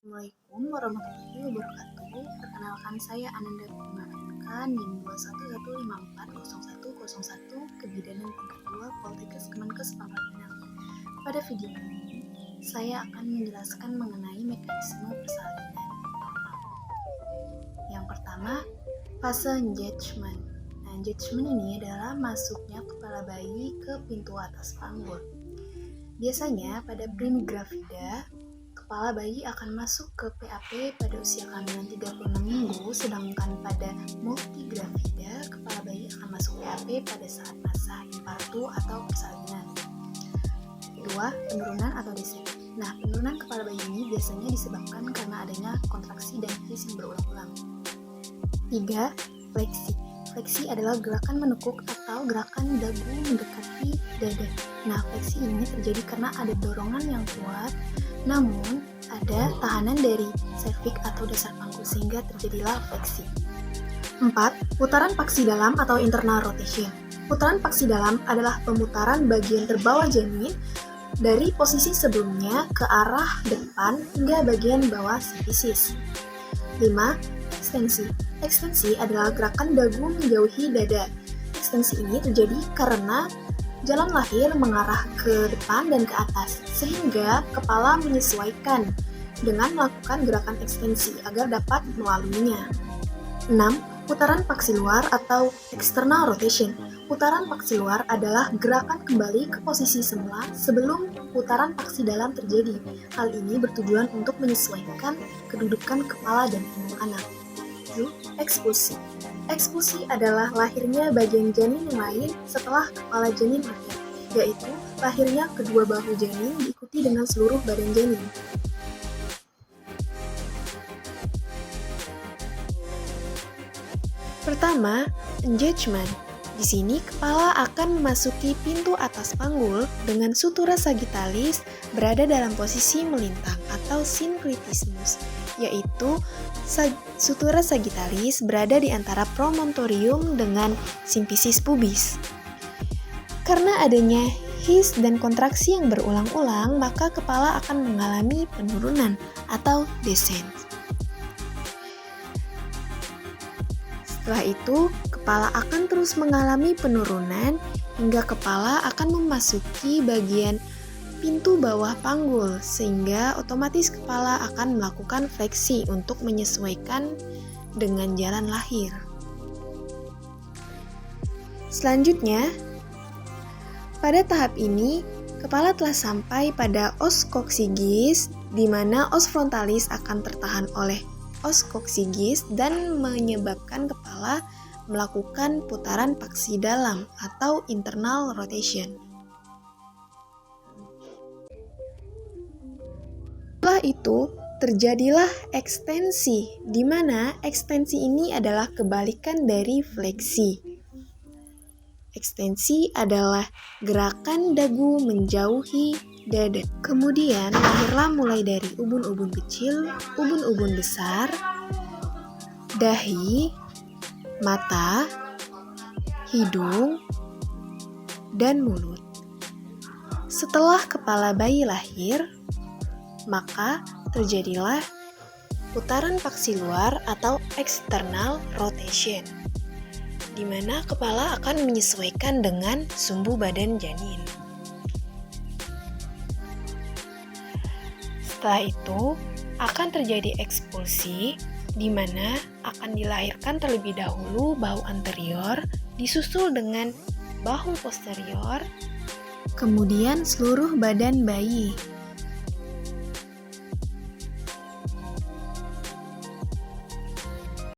Assalamualaikum warahmatullahi wabarakatuh. Perkenalkan saya Ananda Bunga Anka, NIM 217540101 Kebidanan tingkat 2 Poltekkes Kemenkes Pangkal Pinang. Pada video ini, saya akan menjelaskan mengenai mekanisme persalinan. Yang pertama, fase engagement. Engagement ini adalah masuknya kepala bayi ke pintu atas panggul. Biasanya pada primigravida, kepala bayi akan masuk ke PAP pada usia kehamilan 36 minggu, sedangkan pada multigravida, kepala bayi akan masuk PAP pada saat masa infartu atau persalinan. Kedua, penurunan atau descent. Nah, penurunan kepala bayi ini biasanya disebabkan karena adanya kontraksi dan hiss yang berulang-ulang. 3. Fleksi. Fleksi adalah gerakan menekuk atau gerakan dagu mendekati dada. Nah, fleksi ini terjadi karena ada dorongan yang kuat, namun ada tahanan dari serviks atau dasar panggul sehingga terjadilah fleksi. 4. Putaran paksi dalam atau internal rotation. Putaran paksi dalam adalah pemutaran bagian terbawah janin dari posisi sebelumnya ke arah depan hingga bagian bawah sifisis. 5. Ekstensi. Ekstensi adalah gerakan dagu menjauhi dada. Ekstensi ini terjadi karena jalan lahir mengarah ke depan dan ke atas, sehingga kepala menyesuaikan dengan melakukan gerakan ekstensi agar dapat melaluinya. 6. Putaran paksi luar atau external rotation. Putaran paksi luar adalah gerakan kembali ke posisi semula sebelum putaran paksi dalam terjadi. Hal ini bertujuan untuk menyesuaikan kedudukan kepala dan tubuh anak. 7. Ekspulsi. Ekspulsi adalah lahirnya bagian janin yang lain setelah kepala janin lahir, yaitu lahirnya kedua bahu janin diikuti dengan seluruh badan janin. Pertama, engagement. Di sini kepala akan memasuki pintu atas panggul dengan sutura sagittalis berada dalam posisi melintang atau syncretismus, yaitu sutura sagittalis berada di antara promontorium dengan simfisis pubis. Karena adanya hiss dan kontraksi yang berulang-ulang, maka kepala akan mengalami penurunan atau descent. Setelah itu, kepala akan terus mengalami penurunan hingga kepala akan memasuki bagian pintu bawah panggul, sehingga otomatis kepala akan melakukan fleksi untuk menyesuaikan dengan jalan lahir. Selanjutnya, pada tahap ini, kepala telah sampai pada os koksigis, di mana os frontalis akan tertahan oleh os koksigis dan menyebabkan kepala melakukan putaran paksi dalam atau internal rotation. Setelah itu, terjadilah ekstensi, di mana ekstensi ini adalah kebalikan dari fleksi. Ekstensi adalah gerakan dagu menjauhi dada. Kemudian lahirlah mulai dari ubun-ubun kecil, ubun-ubun besar, dahi, mata, hidung, dan mulut. Setelah kepala bayi lahir, maka terjadilah putaran paksi luar atau external rotation, di mana kepala akan menyesuaikan dengan sumbu badan janin. Setelah itu, akan terjadi ekspulsi, di mana akan dilahirkan terlebih dahulu bahu anterior, disusul dengan bahu posterior, kemudian seluruh badan bayi.